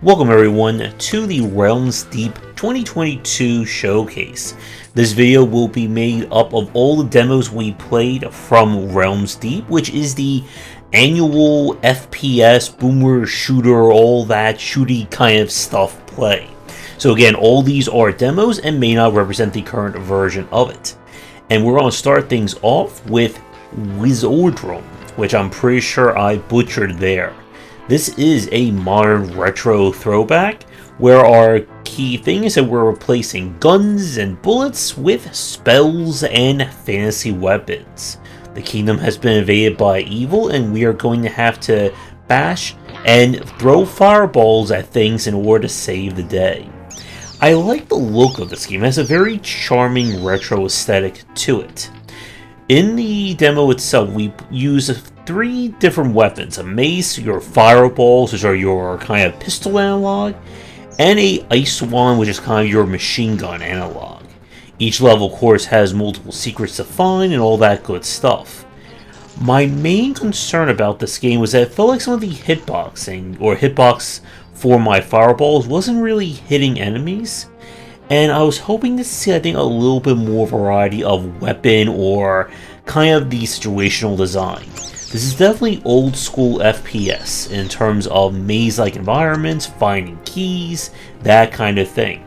Welcome everyone to the Realms Deep 2022 showcase. This video will be made up of all the demos we played from Realms Deep, which is the annual FPS, boomer shooter, all that shooty kind of stuff play. So again, all these are demos and may not represent the current version of it. And we're going to start things off with Wizordum, which I'm pretty sure I butchered there. This is a modern retro throwback, where our key thing is that we're replacing guns and bullets with spells and fantasy weapons. The kingdom has been invaded by evil, and we are going to have to bash and throw fireballs at things in order to save the day. I like the look of this game. It has a very charming retro aesthetic to it. In the demo itself, we use 3 different weapons: a mace, your fireballs, which are your kind of pistol analog, and a ice wand, which is kind of your machine gun analog. Each level, of course, has multiple secrets to find and all that good stuff. My main concern about this game was that it felt like some of the hitbox for my fireballs wasn't really hitting enemies. And I was hoping to see, I think, a little bit more variety of weapon or kind of the situational design. This is definitely old school FPS in terms of maze-like environments, finding keys, that kind of thing.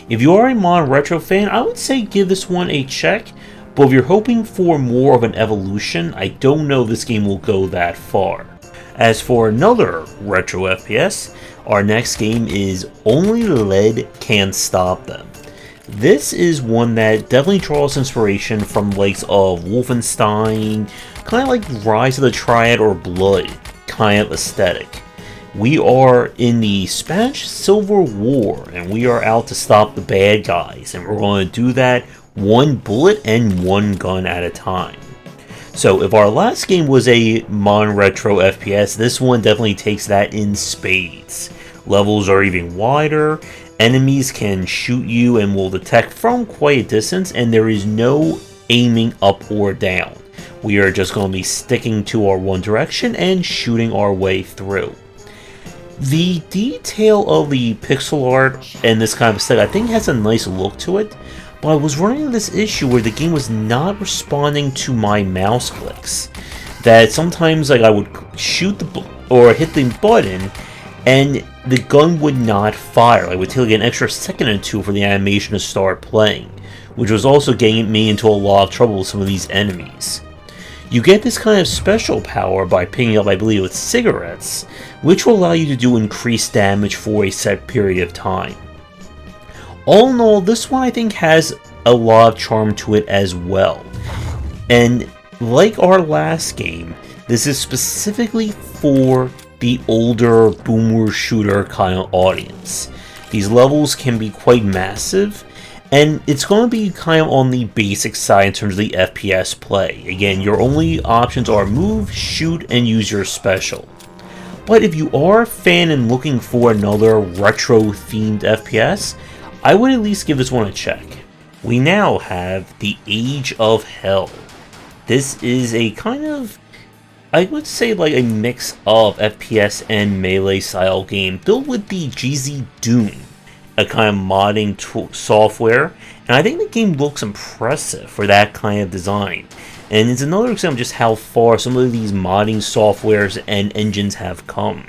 If you are a modern retro fan, I would say give this one a check, but if you're hoping for more of an evolution, I don't know if this game will go that far. As for another retro FPS, our next game is Only Lead Can Stop Them. This is one that definitely draws inspiration from the likes of Wolfenstein, kind of like Rise of the Triad or Blood kind of aesthetic. We are in the Spanish Civil War, and we are out to stop the bad guys, and we're going to do that one bullet and one gun at a time. So if our last game was a modern retro FPS, this one definitely takes that in spades. Levels are even wider, enemies can shoot you and will detect from quite a distance, and there is no aiming up or down. We are just going to be sticking to our one direction and shooting our way through. The detail of the pixel art and this kind of stuff, I think, has a nice look to it. But I was running into this issue where the game was not responding to my mouse clicks. That sometimes I would shoot or hit the button and the gun would not fire. It would take an extra second or two for the animation to start playing, which was also getting me into a lot of trouble with some of these enemies. You get this kind of special power by picking up, I believe, with cigarettes, which will allow you to do increased damage for a set period of time. All in all, this one I think has a lot of charm to it as well. And like our last game, this is specifically for the older boomer shooter kind of audience. These levels can be quite massive, and it's going to be kind of on the basic side in terms of the FPS play. Again, your only options are move, shoot, and use your special. But if you are a fan and looking for another retro-themed FPS, I would at least give this one a check. We now have the Age of Hell. This is a kind of, I would say, like a mix of FPS and melee style game built with the GZ Doom, a kind of modding software, and I think the game looks impressive for that kind of design. And it's another example of just how far some of these modding softwares and engines have come.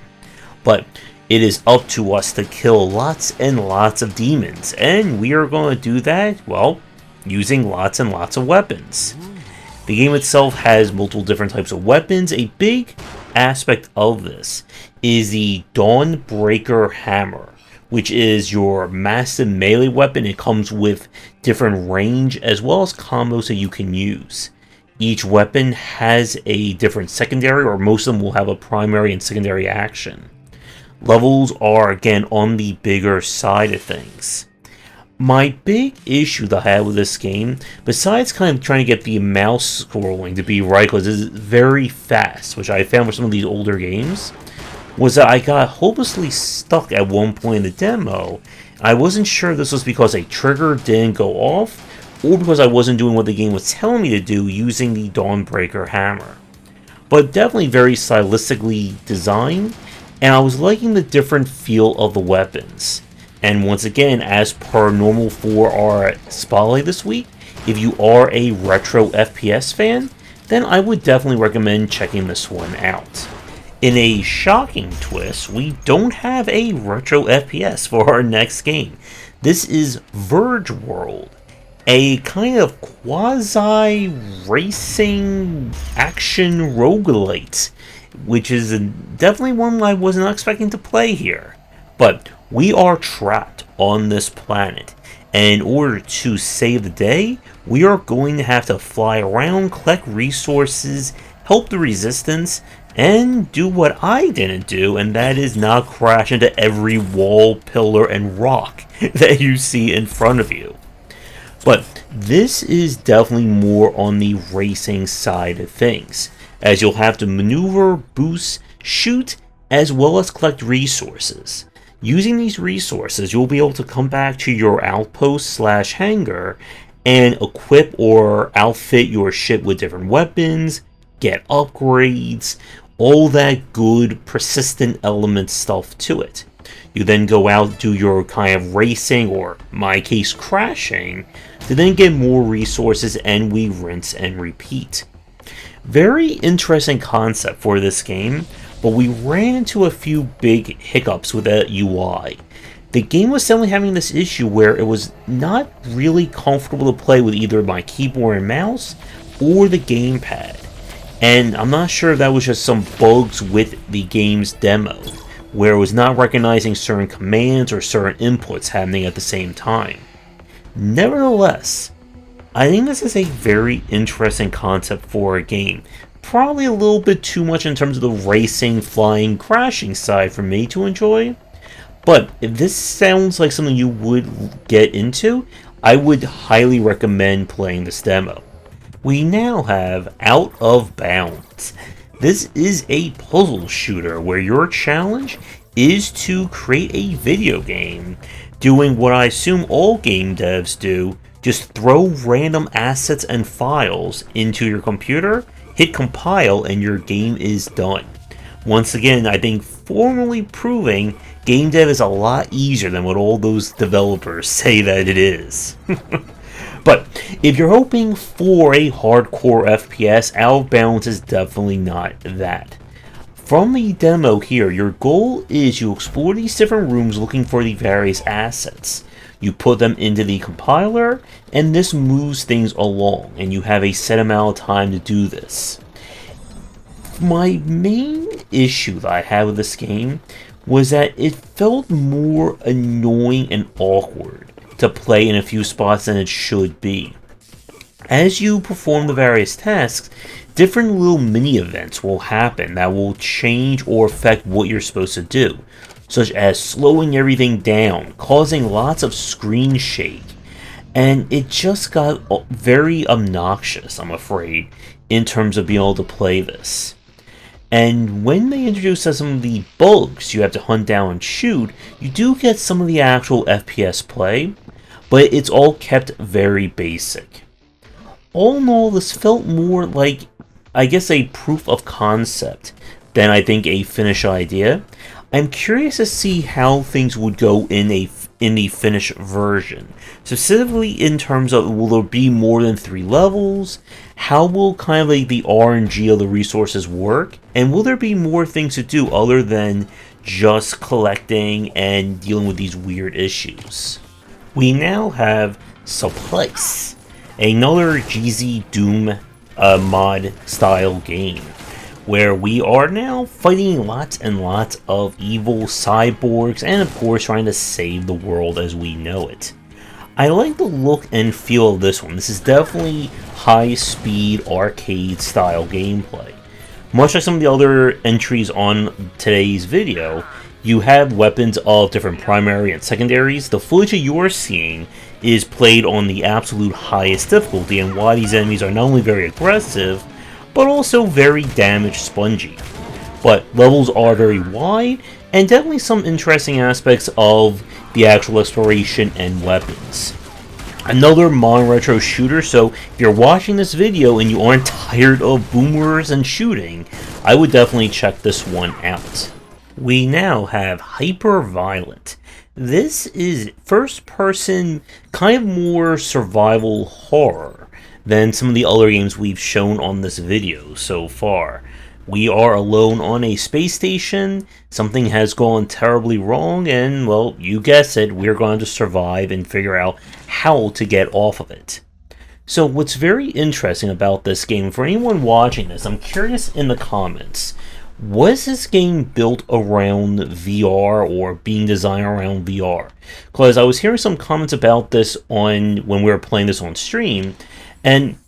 But it is up to us to kill lots and lots of demons, and we are going to do that, well, using lots and lots of weapons. The game itself has multiple different types of weapons. A big aspect of this is the Dawnbreaker Hammer, which is your massive melee weapon. It comes with different range as well as combos that you can use. Each weapon has a different secondary, or most of them will have a primary and secondary action. Levels are, again, on the bigger side of things. My big issue that I had with this game, besides kind of trying to get the mouse scrolling to be right, because it's very fast, which I found with some of these older games, was that I got hopelessly stuck at one point in the demo. I wasn't sure if this was because a trigger didn't go off, or because I wasn't doing what the game was telling me to do using the Dawnbreaker Hammer. But definitely very stylistically designed, and I was liking the different feel of the weapons. And once again, as per normal for our spotlight this week, if you are a retro FPS fan, then I would definitely recommend checking this one out. In a shocking twist, we don't have a retro FPS for our next game. This is Verge World, a kind of quasi-racing action roguelite, which is definitely one I wasn't expecting to play here. But we are trapped on this planet, and in order to save the day, we are going to have to fly around, collect resources, help the resistance, and do what I didn't do, and that is not crash into every wall, pillar, and rock that you see in front of you. But this is definitely more on the racing side of things, as you'll have to maneuver, boost, shoot, as well as collect resources. Using these resources, you'll be able to come back to your outpost / hangar and equip or outfit your ship with different weapons, get upgrades, all that good persistent element stuff to it. You then go out, do your kind of racing, or in my case crashing, to then get more resources, and we rinse and repeat. Very interesting concept for this game, but we ran into a few big hiccups with the UI. The game was suddenly having this issue where it was not really comfortable to play with either my keyboard and mouse or the gamepad. And I'm not sure if that was just some bugs with the game's demo, where it was not recognizing certain commands or certain inputs happening at the same time. Nevertheless, I think this is a very interesting concept for a game. Probably a little bit too much in terms of the racing, flying, crashing side for me to enjoy. But if this sounds like something you would get into, I would highly recommend playing this demo. We now have Out of Bounds. This is a puzzle shooter where your challenge is to create a video game, doing what I assume all game devs do, just throw random assets and files into your computer, hit compile, and your game is done. Once again, I think formally proving game dev is a lot easier than what all those developers say that it is. But if you're hoping for a hardcore FPS, Out of Bounds is definitely not that. From the demo here, your goal is you explore these different rooms looking for the various assets. You put them into the compiler, and this moves things along, and you have a set amount of time to do this. My main issue that I had with this game was that it felt more annoying and awkward to play in a few spots than it should be. As you perform the various tasks, different little mini events will happen that will change or affect what you're supposed to do, such as slowing everything down, causing lots of screen shake, and it just got very obnoxious, I'm afraid, in terms of being able to play this. And when they introduce some of the bugs you have to hunt down and shoot, you do get some of the actual FPS play, but it's all kept very basic. All in all, this felt more like, I guess, a proof of concept than I think a finished idea. I'm curious to see how things would go in the finished version. Specifically in terms of, will there be more than 3 levels? How will kind of like the RNG of the resources work? And will there be more things to do other than just collecting and dealing with these weird issues? We now have Supplice, another GZ Doom mod style game, where we are now fighting lots and lots of evil cyborgs and of course trying to save the world as we know it. I like the look and feel of this one. This is definitely high-speed arcade style gameplay. Much like some of the other entries on today's video, you have weapons of different primary and secondaries. The footage that you're seeing is played on the absolute highest difficulty, and why these enemies are not only very aggressive, but also very damage spongy. But levels are very wide, and definitely some interesting aspects of the actual exploration and weapons. Another modern retro shooter, so if you're watching this video and you aren't tired of boomers and shooting, I would definitely check this one out. We now have Hyper-Violent. This is first-person, kind of more survival horror than some of the other games we've shown on this video so far. We are alone on a space station, something has gone terribly wrong, and, well, you guessed it, we're going to survive and figure out how to get off of it. So what's very interesting about this game, for anyone watching this, I'm curious in the comments, was this game built around VR or being designed around VR? Because I was hearing some comments about this when we were playing this on stream, and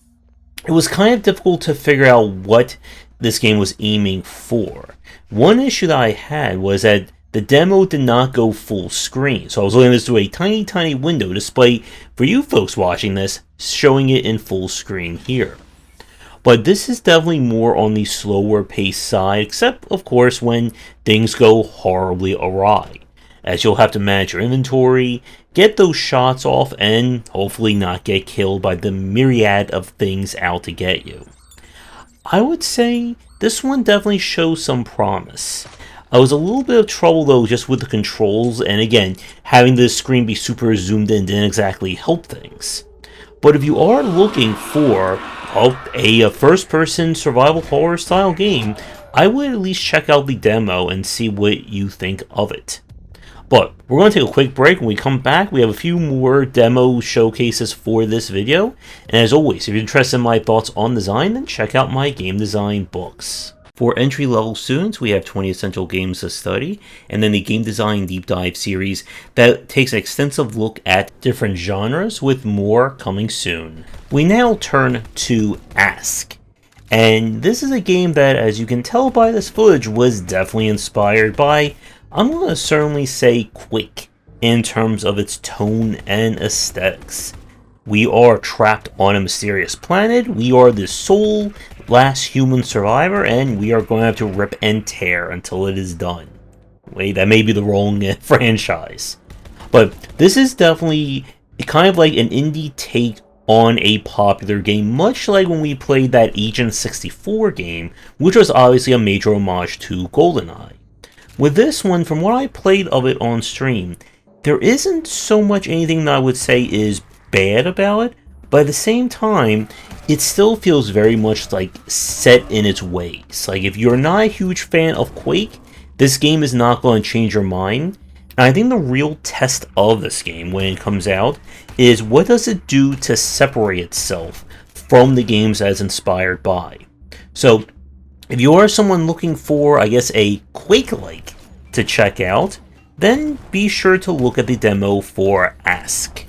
it was kind of difficult to figure out what this game was aiming for. One issue that I had was that the demo did not go full screen, so I was looking at this through a tiny window, despite, for you folks watching this, showing it in full screen here. But this is definitely more on the slower paced side, except, of course, when things go horribly awry, as you'll have to manage your inventory, get those shots off, and hopefully not get killed by the myriad of things out to get you. I would say this one definitely shows some promise. I was a little bit of trouble though just with the controls, and again, having the screen be super zoomed in didn't exactly help things. But if you are looking for a first-person survival horror style game, I would at least check out the demo and see what you think of it. But we're going to take a quick break. When we come back, we have a few more demo showcases for this video. And as always, if you're interested in my thoughts on design, then check out my game design books. For entry-level students, we have 20 Essential Games to Study, and then the Game Design Deep Dive series that takes an extensive look at different genres, with more coming soon. We now turn to Aske. And this is a game that, as you can tell by this footage, was definitely inspired by, I'm going to certainly say, Quake, in terms of its tone and aesthetics. We are trapped on a mysterious planet, we are the sole last human survivor, and we are going to have to rip and tear until it is done. Wait, that may be the wrong franchise. But this is definitely kind of like an indie take on a popular game, much like when we played that Agent 64 game, which was obviously a major homage to GoldenEye. With this one, from what I played of it on stream, there isn't so much anything that I would say is bad about it, but at the same time, it still feels very much like set in its ways. Like, if you're not a huge fan of Quake, this game is not going to change your mind. And I think the real test of this game when it comes out is what does it do to separate itself from the games as inspired by. So if you are someone looking for, I guess, a Quake-like to check out, then be sure to look at the demo for Aske.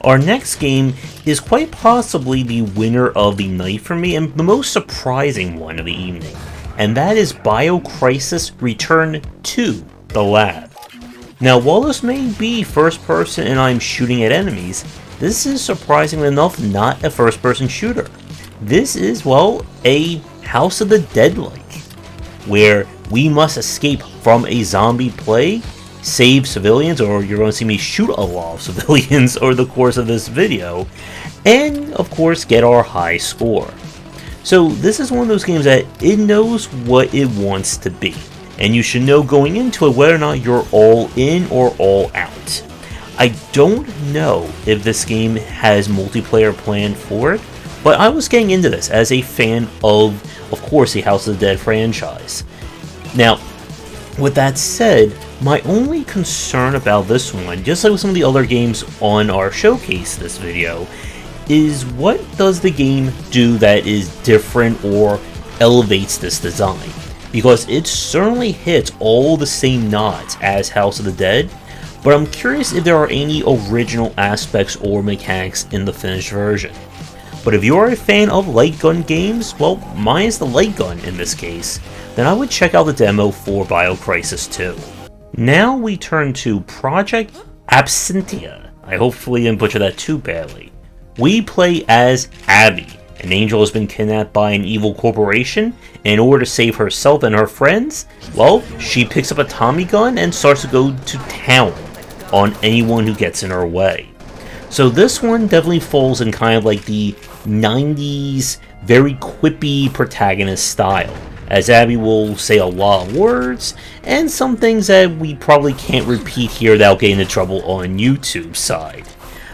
Our next game is quite possibly the winner of the night for me, and the most surprising one of the evening, and that is Biocrisis Return to the Lab. Now, while this may be first person and I'm shooting at enemies, this is surprisingly enough not a first person shooter. This is, well, a House of the Dead-like, where we must escape from a zombie plague, save civilians, or you're going to see me shoot a lot of civilians over the course of this video, and of course get our high score. So this is one of those games that it knows what it wants to be, and you should know going into it whether or not you're all in or all out. I don't know if this game has multiplayer planned for it, but I was getting into this as a fan of course, the House of the Dead franchise. Now, with that said, my only concern about this one, just like with some of the other games on our showcase this video, is what does the game do that is different or elevates this design? Because it certainly hits all the same nods as House of the Dead, but I'm curious if there are any original aspects or mechanics in the finished version. But if you are a fan of light gun games, well, mine is the light gun in this case, then I would check out the demo for Biocrisis 2. Now we turn to Project Absentia. I hopefully didn't butcher that too badly. We play as Abby. An angel has been kidnapped by an evil corporation, and in order to save herself and her friends, well, she picks up a Tommy gun and starts to go to town on anyone who gets in her way. So this one definitely falls in kind of like the 90s, very quippy protagonist style, as Abby will say a lot of words, and some things that we probably can't repeat here without getting into trouble on YouTube side.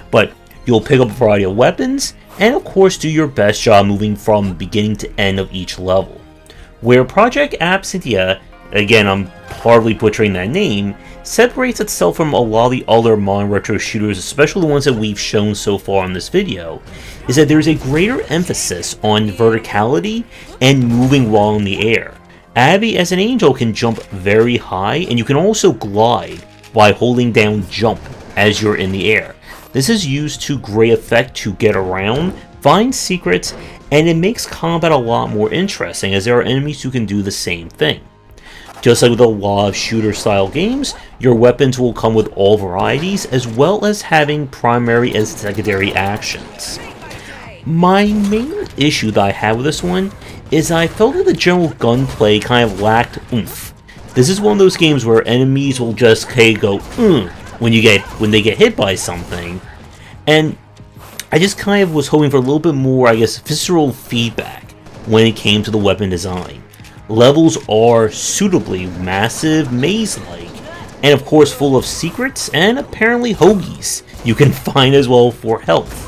But you'll pick up a variety of weapons, and of course do your best job moving from beginning to end of each level. Where Project Absentia, again I'm hardly butchering that name, separates itself from a lot of the other modern retro shooters, especially the ones that we've shown so far in this video, is that there's a greater emphasis on verticality and moving while in the air. Abby as an angel can jump very high, and you can also glide by holding down jump as you're in the air. This is used to great effect to get around, find secrets, and it makes combat a lot more interesting as there are enemies who can do the same thing. Just like with a lot of shooter-style games, your weapons will come with all varieties, as well as having primary and secondary actions. My main issue that I have with this one is I felt that the general gunplay kind of lacked oomph. This is one of those games where enemies will just go when they get hit by something, and I just kind of was hoping for a little bit more, I guess, visceral feedback when it came to the weapon design. Levels are suitably massive, maze-like, and of course full of secrets and apparently hoagies you can find as well for health.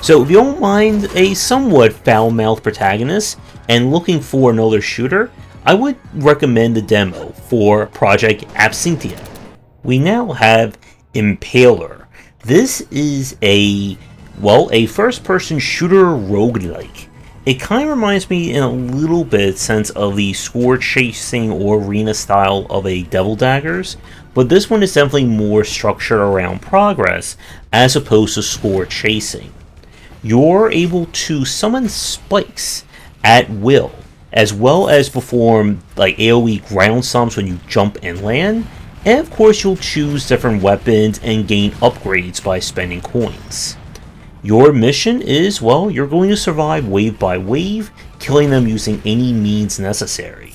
So if you don't mind a somewhat foul-mouthed protagonist and looking for another shooter, I would recommend the demo for Project Absentia. We now have Impaler. This is a first-person shooter roguelike. It kind of reminds me in a little bit sense of the score chasing or arena style of a Devil Daggers, but this one is definitely more structured around progress as opposed to score chasing. You're able to summon spikes at will, as well as perform like AoE ground stomps when you jump and land, and of course you'll choose different weapons and gain upgrades by spending coins. Your mission is, well, you're going to survive wave by wave, killing them using any means necessary.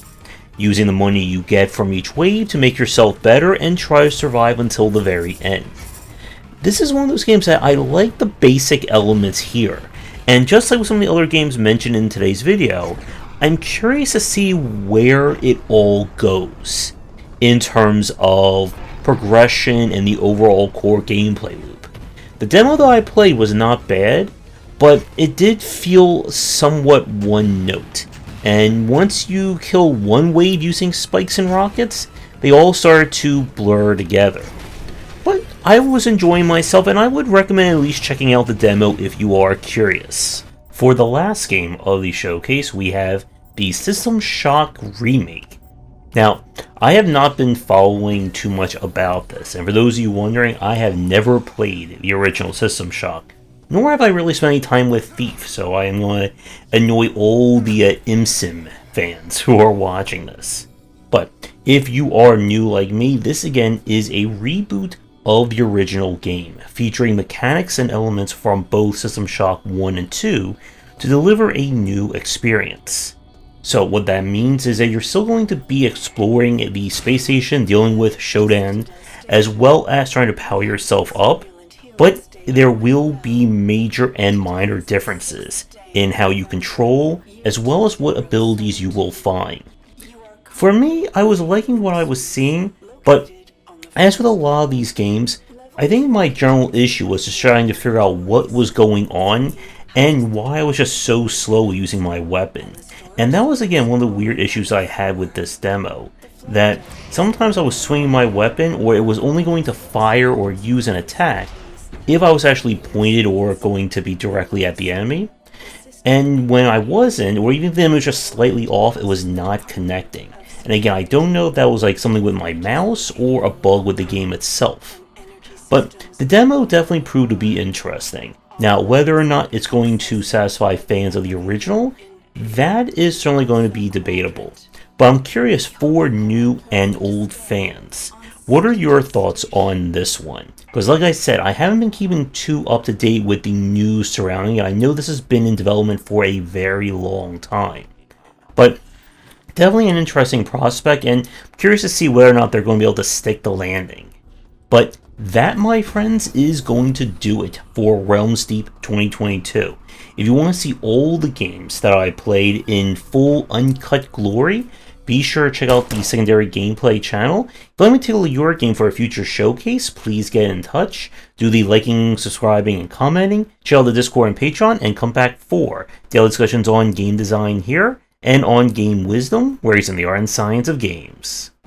Using the money you get from each wave to make yourself better and try to survive until the very end. This is one of those games that I like the basic elements here, and just like with some of the other games mentioned in today's video, I'm curious to see where it all goes in terms of progression and the overall core gameplay loop. The demo that I played was not bad, but it did feel somewhat one note. And once you kill one wave using spikes and rockets, they all started to blur together. But I was enjoying myself, and I would recommend at least checking out the demo if you are curious. For the last game of the showcase, we have the System Shock Remake. Now, I have not been following too much about this, and for those of you wondering, I have never played the original System Shock, nor have I really spent any time with Thief, so I am going to annoy all the ImSim fans who are watching this. But if you are new like me, this again is a reboot of the original game, featuring mechanics and elements from both System Shock 1 and 2 to deliver a new experience. So what that means is that you're still going to be exploring the space station, dealing with Shodan, as well as trying to power yourself up, but there will be major and minor differences in how you control, as well as what abilities you will find. For me, I was liking what I was seeing, but as with a lot of these games, I think my general issue was just trying to figure out what was going on and why I was just so slow using my weapon. And that was again one of the weird issues I had with this demo, that sometimes I was swinging my weapon or it was only going to fire or use an attack if I was actually pointed or going to be directly at the enemy. And when I wasn't, or even if the enemy was just slightly off, it was not connecting. And again, I don't know if that was like something with my mouse or a bug with the game itself. But the demo definitely proved to be interesting. Now, whether or not it's going to satisfy fans of the original, that is certainly going to be debatable. But I'm curious for new and old fans, what are your thoughts on this one? Because like I said, I haven't been keeping too up to date with the news surrounding it. I know this has been in development for a very long time. But definitely an interesting prospect, and I'm curious to see whether or not they're going to be able to stick the landing. But That, my friends, is going to do it for Realms Deep 2022. If you want to see all the games that I played in full uncut glory, be sure to check out the secondary gameplay channel. If you'd like me to tailor your game for a future showcase, please get in touch. Do the liking, subscribing, and commenting. Check out the Discord and Patreon, and come back for daily discussions on game design here, and on game wisdom, where he's in the art and science of games.